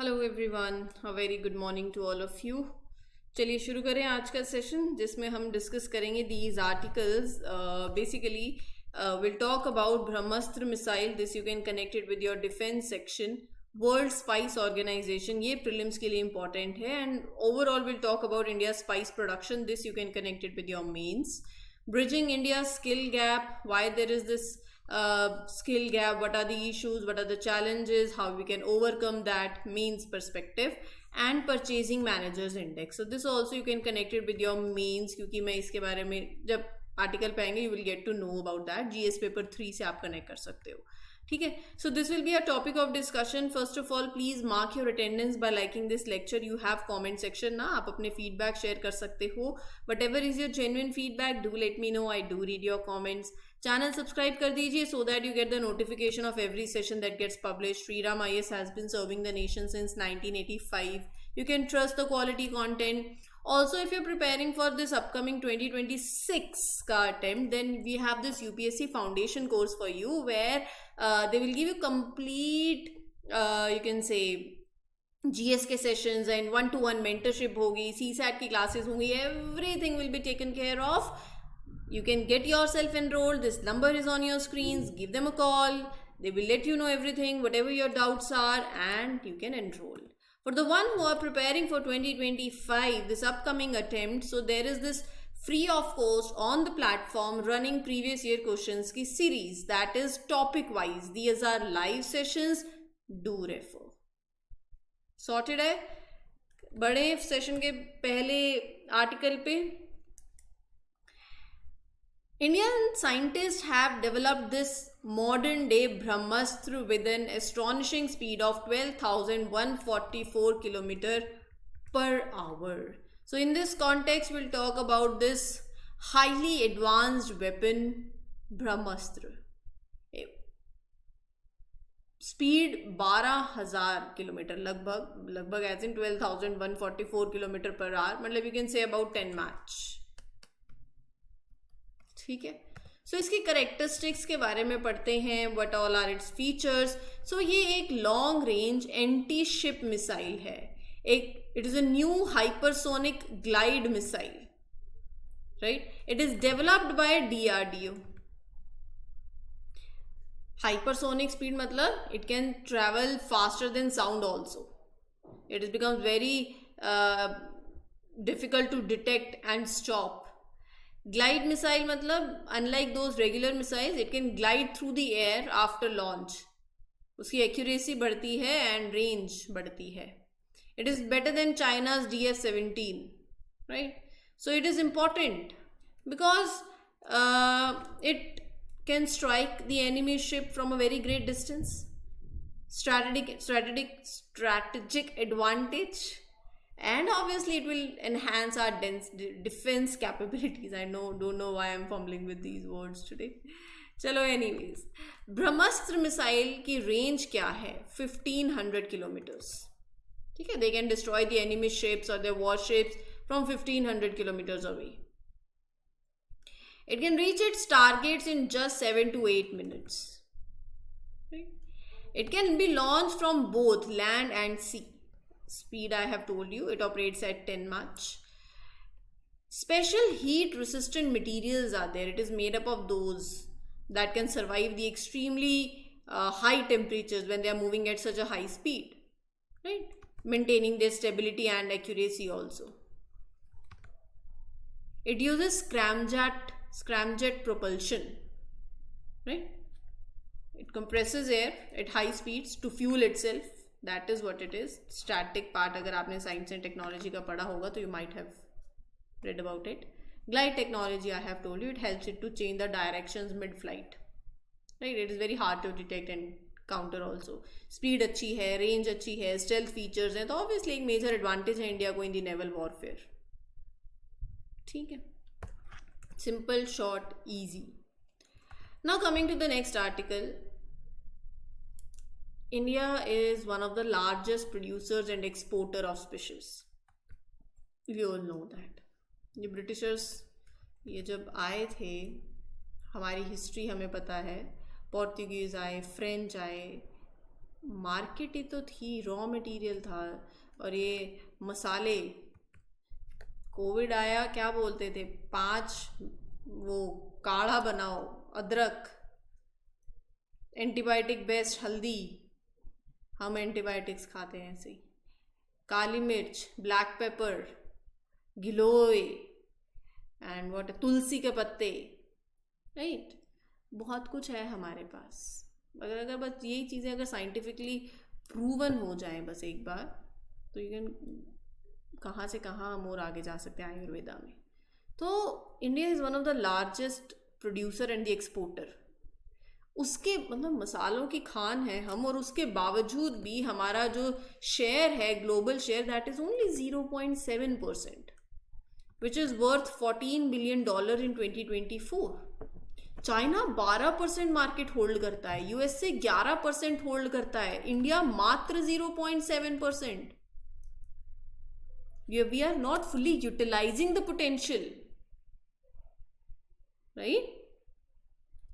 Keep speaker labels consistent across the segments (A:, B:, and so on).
A: Hello everyone, a very good morning to all of you. चलिए शुरू करें आज का सेशन जिसमें हम डिस्कस करेंगे these articles. Basically will talk about Brahmastra missile, this you can connect it with your defence section. World spice Organisation, ये prelims के लिए इंपॉर्टेंट है। And overall will talk about India spice production, this you can connect it with your mains. Bridging India's skill gap, why there is this skill gap, what are the issues, what are the challenges, how we can overcome that, means perspective, and purchasing managers index. So this also you can connect it with your means, क्योंकि मैं इसके बारे में जब article पे आएंगे you will get to know about that। GS paper 3 से आप कनेक्ट कर सकते हो, ठीक है। So this will be a topic of discussion. First of all please mark your attendance bye liking this lecture. You have comment section ना, आप अपने फीडबैक शेयर कर सकते हो। What ever is your genuine feedback, do let me know, I do read your comments. Channel subscribe कर दीजिए so that you get the notification of every session that gets publish. Shriram IAS has been serving the nation since 1985। You can trust the quality content. Also, if you're preparing for this upcoming 2026 ka attempt, then we have this UPSC foundation course for you where they will give you complete, you can say, GS के sessions and one-to-one mentorship होगी, CSAT की classes होंगी, everything will be taken care of. You can get yourself enrolled. This number is on your screens. Give them a call. They will let you know everything, whatever your doubts are, and you can enroll. For the one who are preparing for 2025, this upcoming attempt, so there is this free of cost on the platform running previous year questions की series that is topic wise. These are live sessions. Do refer. Sorted है। बड़े session के पहले article पे Indian scientists have developed this modern day Brahmastra with an astonishing speed of 12,144 km per hour. So in this context, we'll talk about this highly advanced weapon Brahmastra. Speed 12,000 kilometre, लगभग as in 12,144 kilometre per hour, मतलब you can say about 10 Mach, ठीक है। सो इसकी characteristics के बारे में पढ़ते हैं, what all are its features. So ये एक long range anti ship missile है, it is a new hypersonic glide missile, right. It is developed by DRDO। Hypersonic speed मतलब it can travel faster than sound also. It is becomes very difficult to detect and stop. Glide missile मतलब unlike those regular missiles, it can glide through the air after launch. उसकी accuracy बढ़ती है and range बढ़ती है। It is better than China's DS-17, right. So it is important because it can strike the enemy ship from a very great distance. Strategic advantage, and obviously it will enhance our defense capabilities. I don't know why I'm fumbling with these words today. चलो anyways, ब्रह्मास्त्र missile की range क्या है? 1500 kilometres, ठीक है। They can destroy the enemy ships or their warships from 1500 kilometers away. It can reach its targets in just 7 to 8 minutes. Right? It can be launched from both land and sea. Speed I have told you, it operates at 10 Mach. Special heat resistant materials are there. It is made up of those that can survive the extremely high temperatures when they are moving at such a high speed. Right? Maintaining their stability and accuracy also. It uses scramjet propulsion, right? It compresses air at high speeds to fuel itself. That is what it is. Static part अगर आपने science and technology का पढ़ा होगा तो you might have read about it. Glide technology I have told you, it helps it to change the directions mid-flight, right? It is very hard to detect and counter also. Speed अच्छी है, range अच्छी है, stealth features हैं, तो obviously एक major advantage है India को in the naval warfare, ठीक है। Simple, short, easy. Now coming to the next article. India is one of the largest producers and exporter of species. We all know that. ये Britishers ये जब आए थे, हमारी हिस्ट्री हमें पता है, पोर्तुगीज़ आए, फ्रेंच आए, मार्केट ही तो थी, रॉ मटेरियल था। और ये मसाले, कोविड आया, क्या बोलते थे, 5 वो काढ़ा बनाओ, अदरक, एंटीबायोटिक बेस्ट हल्दी, हम एंटीबायोटिक्स खाते हैं ऐसे ही, काली मिर्च, ब्लैक पेपर, गिलोय एंड व्हाट, तुलसी के पत्ते, राइट। बहुत कुछ है हमारे पास। अगर बस यही चीज़ें अगर साइंटिफिकली प्रूवन हो जाएं बस एक बार, तो यू कैन कहाँ से कहाँ हम और आगे जा सकते हैं आयुर्वेदा में। तो India is one of the largest producer and the exporter. उसके मतलब मसालों की खान है हम, और उसके बावजूद भी हमारा जो शेयर है global share, that is only 0.7%, which is worth $14 billion in 2024। China 12% market hold करता है, यूएसए 11% होल्ड करता है, इंडिया मात्र 0.7%। We are not fully utilising the potential, right.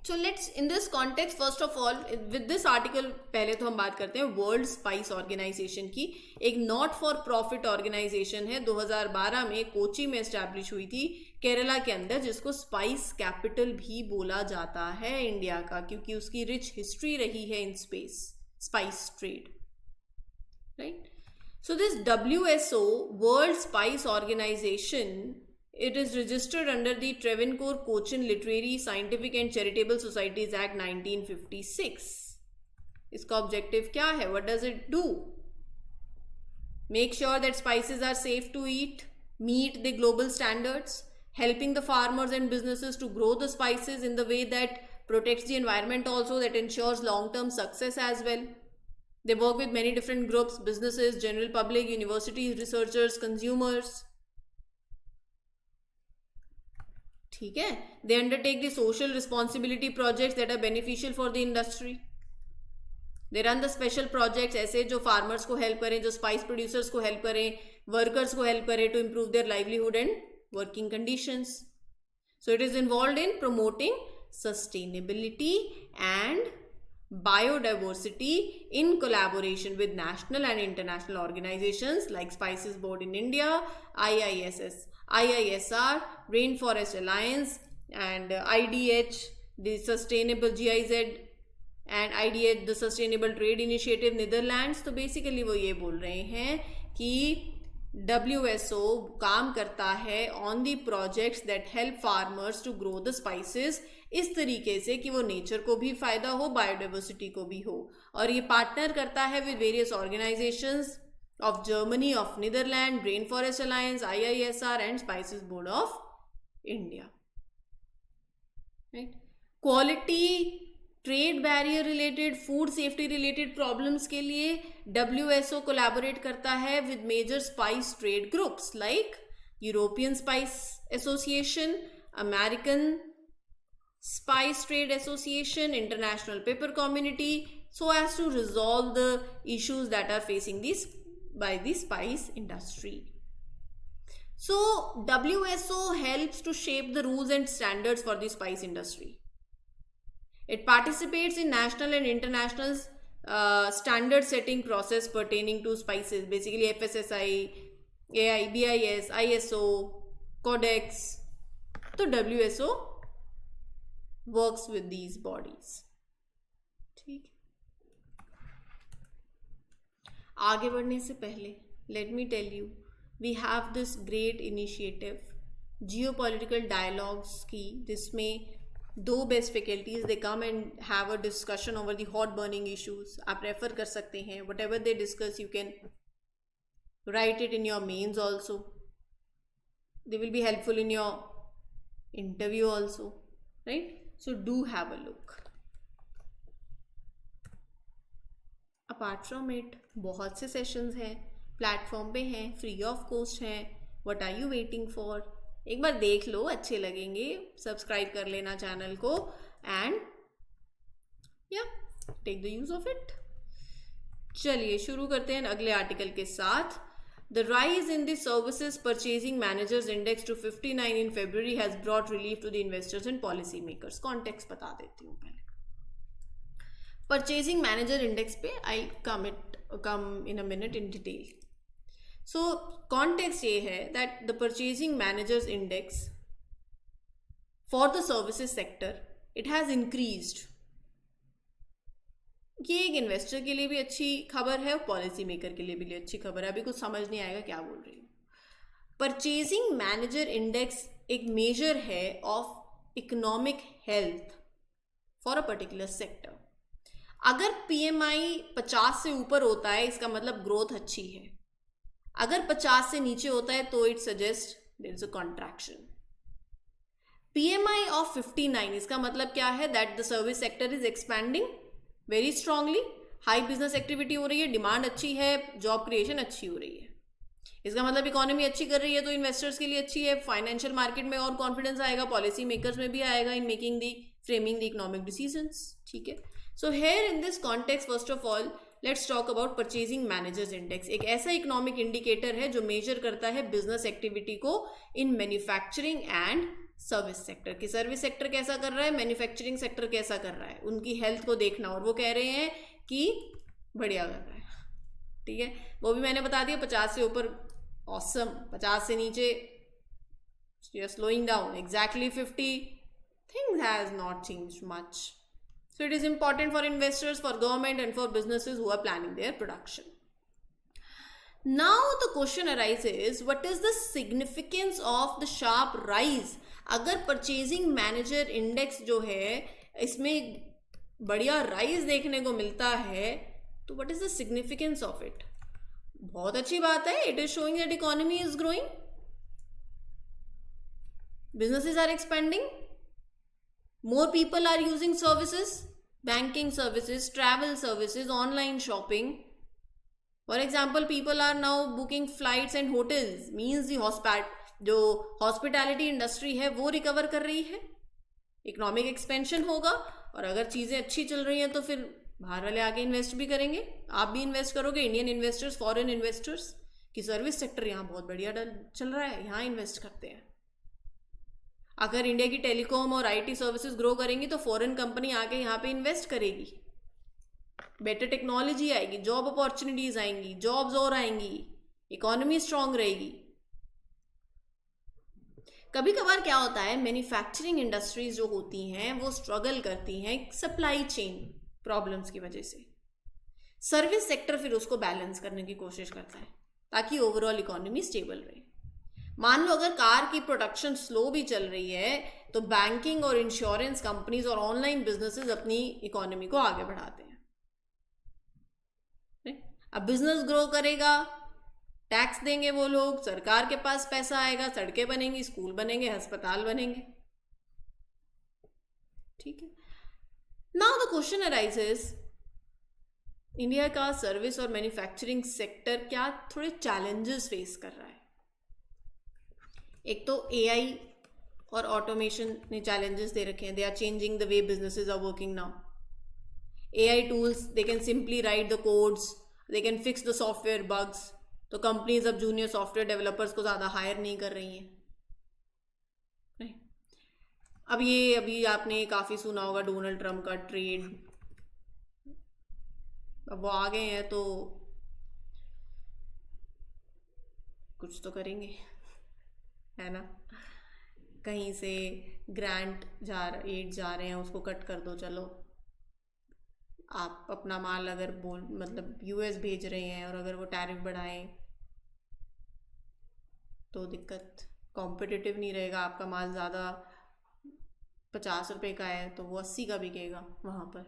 A: So let's, in this context, first of all, with this article, पहले तो हम बात करते हैं वर्ल्ड स्पाइस ऑर्गेनाइजेशन की। एक नॉट फॉर प्रॉफिट ऑर्गेनाइजेशन है, 2012 में कोची में एस्टैब्लिश हुई थी केरला के अंदर, जिसको स्पाइस कैपिटल भी बोला जाता है इंडिया का, क्योंकि उसकी रिच हिस्ट्री रही है in spice trade, right. So this WSO, world spice organisation, it is registered under the Travancore Cochin Literary, Scientific and Charitable Societies Act 1956. इसका ऑब्जेक्टिव क्या है? What does it do? Make sure that spices are safe to eat, meet the global standards, helping the farmers and businesses to grow the spices in the way that protects the environment also, that ensures long-term success as well. They work with many different groups, businesses, general public, universities, researchers, consumers. ठीक है। They undertake the social responsibility projects that are beneficial for the industry. They run the special projects, ऐसे जो farmers को help करें, जो spice producers को help करें, workers को हेल्प करें, to improve their livelihood and working conditions. So it is involve in promoting sustainability and biodiversity in collaboration with national and international organizations like Spices Board in India, IISR, Rainforest Alliance, and IDH, the Sustainable GIZ, and IDH, the Sustainable Trade Initiative, Netherlands. तो basically वो ये बोल रहे हैं कि WSO काम करता है on the projects that help farmers to grow the spices इस तरीके से कि वो नेचर को भी फायदा हो, बायोडाइवर्सिटी को भी हो। और ये पार्टनर करता है with various organisations of Germany, of Netherland, Rainforest Alliance, IISR and Spices Board of India, right. Quality, trade barrier related, food safety related problems के लिए WSO कोलैबोरेट करता है with major spice trade groups like European Spice Association, American Spice Trade Association, International Paper Community, so as to resolve the issues that are facing by the spice industry. So WSO helps to shape the rules and standards for the spice industry. It participates in national and international standard setting process pertaining to spices, basically FSSAI, AI, BIS, ISO, Codex. तो WSO works with these bodies. ठीक, आगे बढ़ने से पहले let me tell you, we have this great initiative geopolitical dialogues की, जिसमें 2 best faculties they come and have a discussion over the hot burning issues. आप refer कर सकते हैं, whatever they discuss you can write it in your mains also. They will be helpful in your interview also, right? So do have a look. Apart from it, बहुत से sessions हैं, platform पे हैं, free of cost हैं. What are you waiting for? एक बार देख लो, अच्छे लगेंगे, सब्सक्राइब कर लेना चैनल को एंड या take the use of it. चलिए शुरू करते हैं अगले आर्टिकल के साथ. The rise in the Services Purchasing Managers Index to 59 in February has brought relief to the investors and policy makers. Context बता देती हूँ पहले. परचेजिंग मैनेजर इंडेक्स पे I come in a minute in detail. So context ये है that the purchasing managers index for the services sector it has increased. ये एक investor के लिए भी अच्छी खबर है और पॉलिसी मेकर के लिए भी अच्छी खबर है. अभी कुछ समझ नहीं आएगा क्या बोल रही हूँ. परचेजिंग मैनेजर इंडेक्स एक मेजर है of economic health for a particular sector. अगर पीएमआई 50 से ऊपर होता है इसका मतलब ग्रोथ अच्छी है. अगर 50 से नीचे होता है तो it suggest there is a contraction. PMI of 59 इसका मतलब क्या है? That the service sector is expanding very strongly. High business activity हो रही है, डिमांड अच्छी है, जॉब क्रिएशन अच्छी हो रही है. इसका मतलब इकोनॉमी अच्छी कर रही है तो इन्वेस्टर्स के लिए अच्छी है. फाइनेंशियल मार्केट में और कॉन्फिडेंस आएगा, पॉलिसी मेकर्स में भी आएगा in making the framing the economic decisions. ठीक है. So here in this context first of all let's talk about purchasing managers index. एक ऐसा इकोनॉमिक इंडिकेटर है जो मेजर करता है बिजनेस एक्टिविटी को in manufacturing and service sector. की सर्विस सेक्टर कैसा कर रहा है, मैन्युफैक्चरिंग सेक्टर कैसा कर रहा है, उनकी हेल्थ को देखना. और वो कह रहे हैं कि बढ़िया कर रहा है. ठीक है. वो भी मैंने बता दिया 50 से ऊपर ऑसम, 50 से नीचे you're slowing down. Exactly 50 things has not changed much. So it is important for investors, for government and for businesses who are planning their production. Now the question arises, what is the significance of the sharp rise? अगर purchasing manager index जो है इसमें बढ़िया rise देखने को मिलता है तो what is the significance of it? बहुत अच्छी बात है. It is showing that economy is growing, businesses are expanding, more people are using services, banking services, travel services, online shopping. For example, people are now booking flights and hotels. Means the जो hospitality industry है वो recover कर रही है, economic expansion होगा. और अगर चीज़ें अच्छी चल रही हैं तो फिर बाहर वाले आके इन्वेस्ट भी करेंगे, आप भी इन्वेस्ट करोगे. इंडियन इन्वेस्टर्स, फॉरेन इन्वेस्टर्स की सर्विस सेक्टर यहाँ बहुत बढ़िया चल रहा है, यहाँ इन्वेस्ट करते हैं. अगर इंडिया की टेलीकॉम और आईटी सर्विसेज ग्रो करेंगी तो फॉरेन कंपनी आके यहाँ पे इन्वेस्ट करेगी, बेटर टेक्नोलॉजी आएगी, जॉब अपॉर्चुनिटीज आएंगी, जॉब्स और आएंगी, इकोनॉमी स्ट्रांग रहेगी. कभी कभार क्या होता है, मैन्युफैक्चरिंग इंडस्ट्रीज जो होती हैं वो स्ट्रगल करती हैं सप्लाई चेन प्रॉब्लम्स की वजह से. सर्विस सेक्टर फिर उसको बैलेंस करने की कोशिश करता है ताकि ओवरऑल इकोनॉमी स्टेबल रहे. मान लो अगर कार की प्रोडक्शन स्लो भी चल रही है तो बैंकिंग और इंश्योरेंस कंपनीज और ऑनलाइन बिजनेसेस अपनी इकोनॉमी को आगे बढ़ाते हैं. अब बिजनेस ग्रो करेगा, टैक्स देंगे वो लोग, सरकार के पास पैसा आएगा, सड़कें बनेंगी, स्कूल बनेंगे, अस्पताल बनेंगे. ठीक है. Now the question arises, India का सर्विस और मैन्युफैक्चरिंग सेक्टर क्या थोड़े चैलेंजेस फेस कर रहा है. एक तो एआई और ऑटोमेशन ने चैलेंजेस दे रखे हैं. They are changing the way businesses are working now. AI tools, they can simply write the codes, they can fix the software bugs. तो कंपनीज अब जूनियर सॉफ्टवेयर डेवलपर्स को ज़्यादा हायर नहीं कर रही हैं. नहीं. अभी आपने काफ़ी सुना होगा डोनाल्ड ट्रम्प का ट्रेड. अब वो आ गए हैं तो कुछ तो करेंगे, है ना. कहीं से ग्रांट एड जा रहे हैं उसको कट कर दो. चलो, आप अपना माल अगर मतलब यूएस भेज रहे हैं और अगर वो टैरिफ बढ़ाएं तो दिक्कत, कॉम्पिटिटिव नहीं रहेगा. आपका माल ज़्यादा 50 रुपये का है तो वो 80 का बिकेगा वहाँ पर,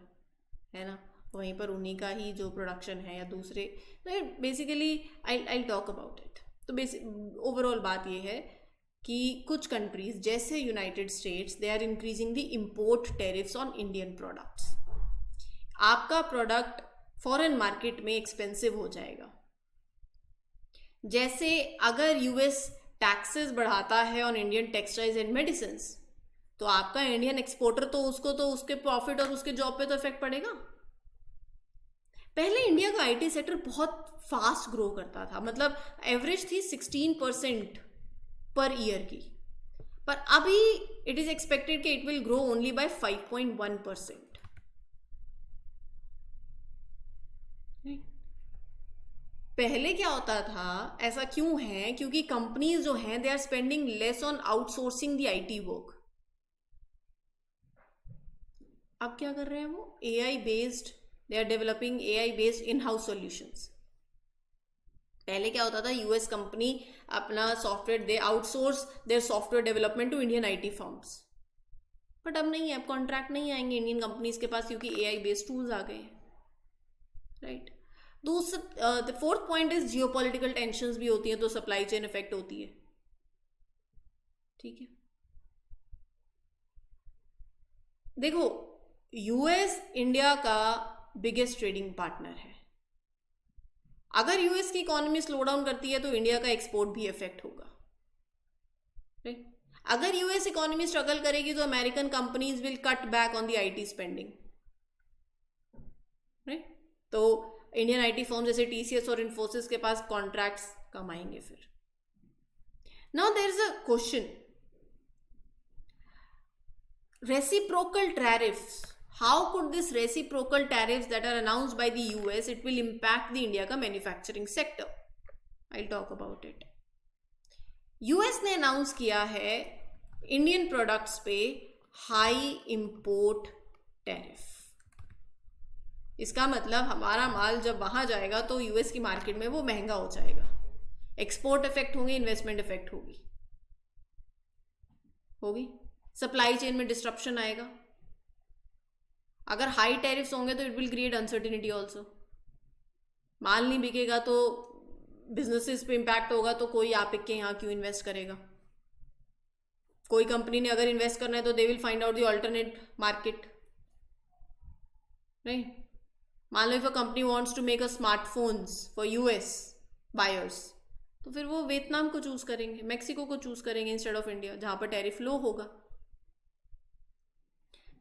A: है ना. वहीं पर उन्हीं का ही जो प्रोडक्शन है या दूसरे. Basically I talk about it. तो ओवरऑल बात ये है कि कुछ कंट्रीज जैसे United States, they are increasing the import tariffs on Indian products. आपका प्रोडक्ट फॉरेन मार्केट में एक्सपेंसिव हो जाएगा. जैसे अगर यूएस टैक्सेस बढ़ाता है on Indian textiles and medicine तो आपका इंडियन एक्सपोर्टर तो उसको तो उसके प्रॉफिट और उसके जॉब पे तो इफेक्ट पड़ेगा. पहले इंडिया का आईटी सेक्टर बहुत फास्ट ग्रो करता था, मतलब एवरेज थी 16% पर ईयर की, पर अभी इट इज एक्सपेक्टेड कि it will grow only by 5.1%. पहले क्या होता था, ऐसा क्यों है? क्योंकि कंपनीज जो हैं they are spending less on outsourcing the IT work. अब क्या कर रहे हैं वो? AI based, they are developing AI based in house solutions. पहले क्या होता था, यूएस कंपनी अपना software they outsource their software development to Indian IT firms, but अब नहीं है, अब कॉन्ट्रैक्ट नहीं आएंगे इंडियन कंपनीज के पास क्योंकि एआई बेस्ड टूल्स आ गए हैं, right. The fourth point is geopolitical tensions भी होती हैं तो सप्लाई चेन इफेक्ट होती है, ठीक है। देखो, यूएस इंडिया का बिगेस्ट ट्रेडिंग पार्टनर है। अगर यूएस की इकोनॉमी स्लो डाउन करती है तो इंडिया का एक्सपोर्ट भी इफेक्ट होगा, राइट। अगर यूएस इकोनॉमी स्ट्रगल करेगी तो American companies will cut back on the IT spending, right. तो इंडियन आईटी फर्म जैसे टीसीएस और इन्फोसिस के पास कॉन्ट्रैक्ट्स कम आएंगे फिर। Now there is a question, reciprocal tariffs, how could this reciprocal tariffs that are announced by the US, it will impact the India का manufacturing sector? I'll talk about it. US ने announce किया है Indian products पे high import tariff. इसका मतलब हमारा माल जब वहां जाएगा तो यूएस की मार्केट में वो महंगा हो जाएगा, एक्सपोर्ट इफेक्ट होंगे, इन्वेस्टमेंट इफेक्ट होगी, सप्लाई चेन में डिस्ट्रप्शन आएगा। अगर हाई टैरिफ्स होंगे तो it will create uncertainty also, माल नहीं बिकेगा तो बिजनेसेस पे इम्पैक्ट होगा, तो कोई आप के यहाँ क्यों इन्वेस्ट करेगा? कोई कंपनी ने अगर इन्वेस्ट करना है तो they will find out the alternate market, right. मान लो if a company wants to make a smartphones for US buyers, तो फिर वो वियतनाम को चूज करेंगे, मेक्सिको को चूज करेंगे इंस्टेड ऑफ इंडिया, जहां पर टैरिफ लो होगा।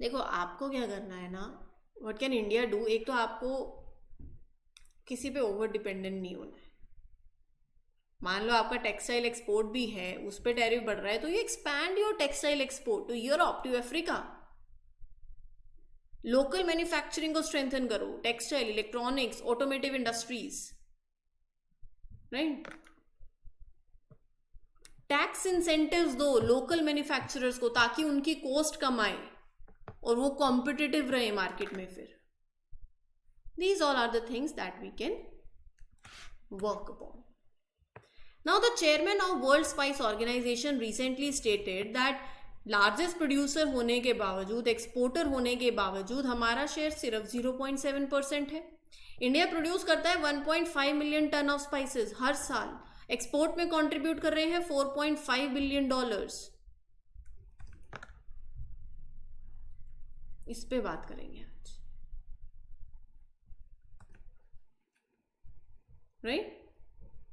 A: देखो, आपको क्या करना है ना, व्हाट कैन इंडिया डू, एक तो आपको किसी पे ओवर डिपेंडेंट नहीं होना है। मान लो आपका टेक्सटाइल एक्सपोर्ट भी है, उस पर टैरिफ बढ़ रहा है, तो you expand your textile export to Europe, to Africa. Local manufacturing को स्ट्रेंथन करो, textile, electronics, automotive industries, right. Tax incentives दो लोकल मैन्युफैक्चरर्स को ताकि उनकी कॉस्ट कम आए और वो कॉम्पिटिटिव रहे मार्केट में। फिर these all are the things that we can work upon. Now the chairman of World Spice Organization recently stated that largest producer होने के बावजूद, एक्सपोर्टर होने के बावजूद हमारा शेयर सिर्फ 0.7% है। इंडिया प्रोड्यूस करता है 1.5 मिलियन टन ऑफ स्पाइसेस हर साल, एक्सपोर्ट में कंट्रीब्यूट कर रहे हैं $4.5 बिलियन। इस पे बात करेंगे आज, right.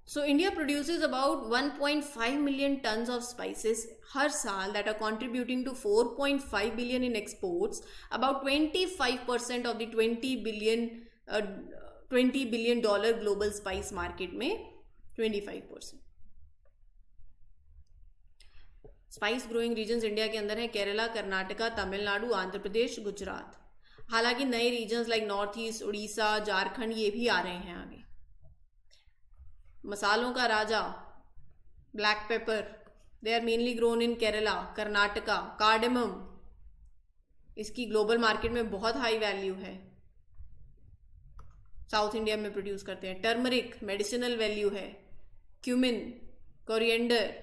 A: So India produces about 1.5 million tons of spices हर साल that are contributing to 4.5 billion in exports, about 25% of the $20 billion global spice market में 25%। स्पाइस ग्रोइंग रीजन्स इंडिया के अंदर है केरला, कर्नाटका, तमिलनाडु, आंध्र प्रदेश, गुजरात। हालांकि नए regions like north east, Orissa, Jharkhand ये भी आ रहे हैं आगे। मसालों का राजा black pepper, they are mainly grown in Kerala, Karnataka. Cardamom, इसकी ग्लोबल मार्केट में बहुत हाई वैल्यू है, साउथ इंडिया में प्रोड्यूस करते हैं। टर्मरिक, मेडिसिनल वैल्यू है। क्यूमिन, कोरिएंडर,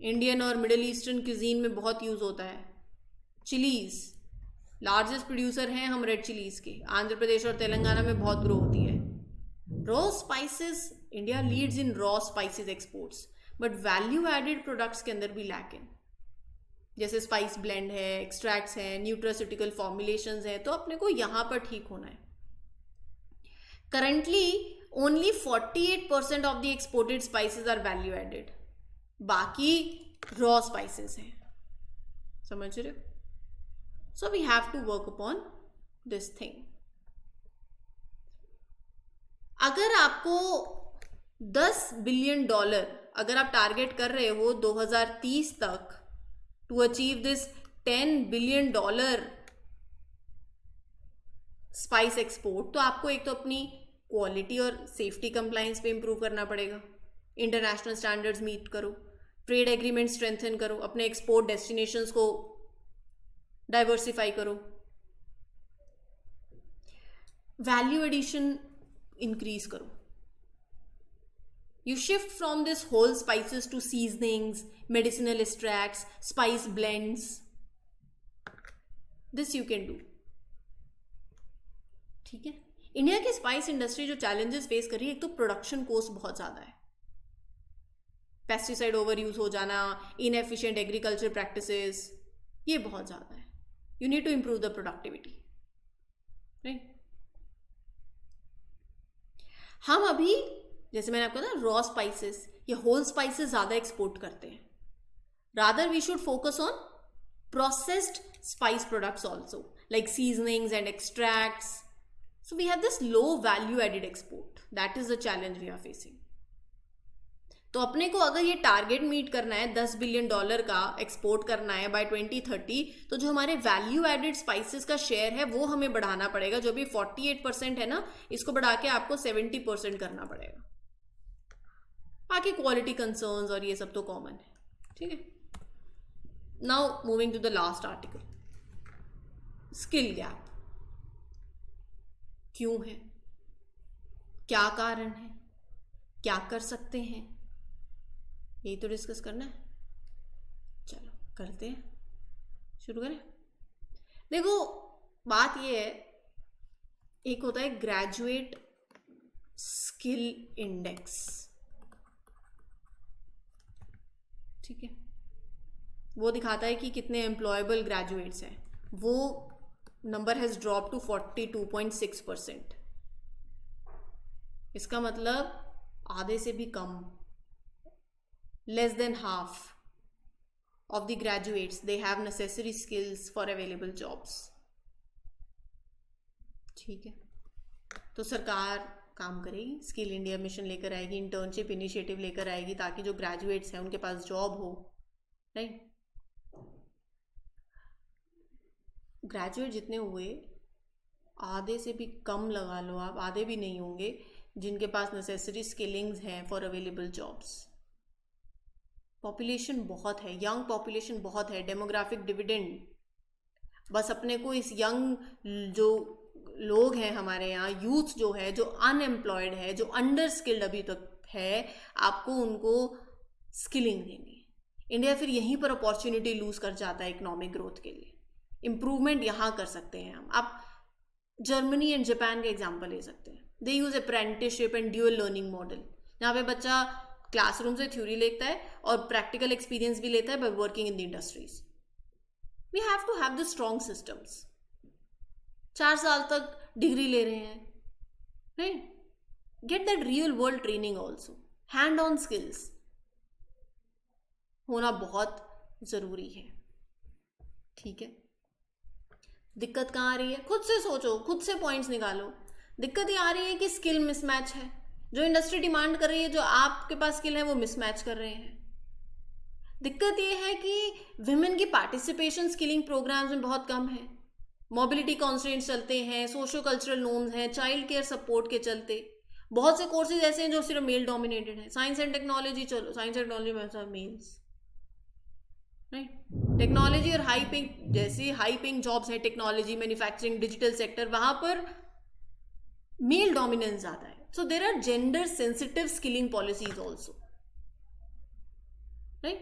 A: इंडियन और मिडिल ईस्टर्न क्यूजीन में बहुत यूज होता है। चिलीज, लार्जेस्ट प्रोड्यूसर हैं हम रेड चिलीज के, आंध्र प्रदेश और तेलंगाना में बहुत ग्रो होती है। Raw spices, India leads in raw spices exports, but value added products के अंदर भी लैक है, जैसे स्पाइस ब्लेंड है, एक्सट्रैक्ट्स हैं, न्यूट्रास्यूटिकल फॉर्मुलेशंस हैं, तो अपने को यहाँ पर ठीक होना है। Currently only 48% of the exported spices are value added, बाकी रॉ स्पाइसेस हैं, समझ रहे हो? So we have to work upon this thing. अगर आपको $10 बिलियन अगर आप टारगेट कर रहे हो 2030 तक to achieve this $10 billion spice export, तो आपको एक तो अपनी क्वालिटी और सेफ्टी कंप्लायंस पे इम्प्रूव करना पड़ेगा, इंटरनेशनल स्टैंडर्ड्स मीट करो, ट्रेड एग्रीमेंट स्ट्रेंथन करो, अपने एक्सपोर्ट डेस्टिनेशंस को डाइवर्सिफाई करो, वैल्यू एडिशन इंक्रीज करो. You shift from this whole spices to seasonings, medicinal extracts, spice blends. This you can do. ठीक है. इंडिया की स्पाइस इंडस्ट्री जो चैलेंजेस फेस कर रही है, एक तो प्रोडक्शन कॉस्ट बहुत ज़्यादा है, पेस्टिसाइड ओवर यूज हो जाना, इनएफिशिएंट एग्रीकल्चर प्रैक्टिसेस, ये बहुत ज़्यादा है. You need to improve the productivity. Right. हम अभी जैसे मैंने आपको कहा रॉ स्पाइसेस या होल स्पाइसेस ज़्यादा एक्सपोर्ट करते हैं. Rather we should focus on processed spice products also, like seasonings and extracts. So we have this low value added export. That is the challenge we are facing. तो अपने को अगर ये target meet करना है $10 billion का export करना है बाय 2030, तो जो हमारे वैल्यू एडेड स्पाइसेस का शेयर है वो हमें बढ़ाना पड़ेगा. जो भी 48% है ना, इसको बढ़ा के आपको 70% करना पड़ेगा. बाकी क्वालिटी कंसर्न्स और ये सब तो कॉमन है. ठीक है. Now moving to the last article, skill gap. क्यों है, क्या कारण है, क्या कर सकते हैं, यही तो डिस्कस करना है. चलो करते हैं, शुरू करें. देखो बात ये है, एक होता है ग्रेजुएट स्किल इंडेक्स. ठीक है. वो दिखाता है कि कितने एम्प्लॉयबल ग्रेजुएट्स हैं. वो नंबर हैज ड्रॉप टू 42.6%. इसका मतलब आधे से भी कम, less than half of the graduates they have necessary skills for available jobs. ठीक है. तो सरकार काम करेगी, स्किल इंडिया मिशन लेकर आएगी, इंटर्नशिप इनिशिएटिव लेकर आएगी, ताकि जो ग्रेजुएट्स हैं उनके पास जॉब हो. राइट. ग्रेजुएट जितने हुए, आधे से भी कम लगा लो आप, आधे भी नहीं होंगे जिनके पास नेसेसरी स्किलिंग्स हैं फॉर अवेलेबल जॉब्स. पॉपुलेशन बहुत है, यंग पॉपुलेशन बहुत है, डेमोग्राफिक डिविडेंड. बस अपने को इस यंग जो लोग हैं हमारे यहाँ, यूथ जो है, जो अनएम्प्लॉयड है, जो अंडर स्किल्ड अभी तक है, आपको उनको स्किलिंग देंगे. इंडिया फिर यहीं पर अपॉर्चुनिटी लूज कर जाता है इकोनॉमिक ग्रोथ के लिए. इम्प्रूवमेंट यहाँ कर सकते हैं हम. आप जर्मनी एंड जापान का एग्जाम्पल ले सकते हैं. They use apprenticeship and dual learning model, जहाँ पे बच्चा क्लासरूम से थ्योरी लेता है और प्रैक्टिकल एक्सपीरियंस भी लेता है by working in the industries. We have to have the strong systems. 4 साल तक डिग्री ले रहे हैं. Right. Get that real world training also. Hand on skills होना बहुत जरूरी है. ठीक है. दिक्कत कहाँ आ रही है, खुद से सोचो, खुद से पॉइंट्स निकालो. दिक्कत ये आ रही है कि स्किल मिसमैच है. जो इंडस्ट्री डिमांड कर रही है, जो आपके पास स्किल है, वो मिसमैच कर रहे हैं. दिक्कत ये है कि विमेन की पार्टिसिपेशन स्किलिंग प्रोग्राम्स में बहुत कम है. मोबिलिटी कॉन्स्ट्रेंट्स चलते हैं, सोशो कल्चरल नॉर्म्स हैं, चाइल्ड केयर सपोर्ट के चलते बहुत से कोर्सेज ऐसे हैं जो सिर्फ मेल डोमिनेटेड है. साइंस एंड टेक्नोलॉजी, चलो साइंस एंड टेक्नोलॉजी में सब मेल्स. राइट. टेक्नोलॉजी और हाई पेइंग, जैसे हाई पेइंग जॉब्स है, टेक्नोलॉजी, मैन्युफैक्चरिंग, डिजिटल सेक्टर, वहां पर मेल डोमिनेंस ज़्यादा है. So there are gender sensitive skilling policies also, right?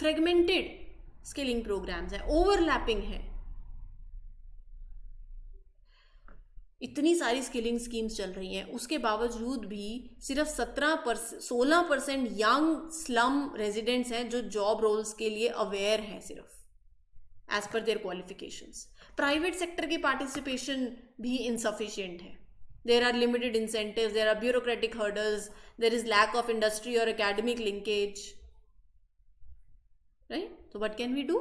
A: Fragmented skilling programs है, overlapping है. इतनी सारी स्किलिंग स्कीम्स चल रही हैं, उसके बावजूद भी सिर्फ 16% यंग स्लम रेजिडेंट्स हैं जो जॉब रोल्स के लिए अवेयर हैं, सिर्फ as per their qualifications. Private sector की पार्टिसिपेशन भी इनसफिशिएंट है. There are limited incentives, there are bureaucratic hurdles, there is lack of industry or academic linkage. Right? So what can we do?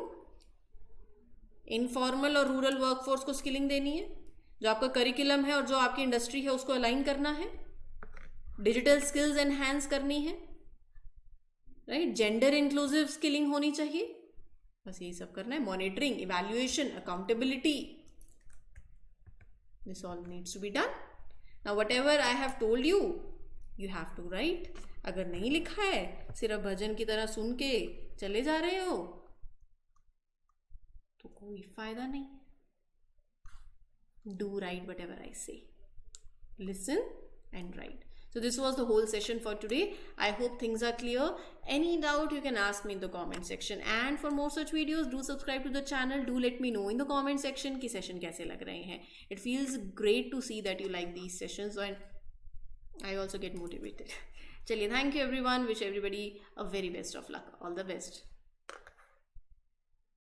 A: Informal और rural workforce को skilling देनी है. जो आपका curriculum है और जो आपकी इंडस्ट्री है उसको अलाइन करना है. डिजिटल स्किल्स एनहांस करनी है. राइट. जेंडर इंक्लूसिव स्किलिंग होनी चाहिए. बस यही सब करना है. Monitoring, evaluation, accountability. This all needs to be done. Now whatever I have told you, you have to write. अगर नहीं लिखा है, सिर्फ भजन की तरह सुन के चले जा रहे हो, तो कोई फायदा नहीं. Do write whatever I say. Listen and write. So this was the whole session for today. I hope things are clear. Any doubt you can ask me in the comment section. And for more such videos, do subscribe to the channel. Do let me know in the comment section कि session कैसे लग रहे हैं. It feels great to see that you like these sessions and I also get motivated. चलिए, thank you everyone. Wish everybody a very best of luck. All the best.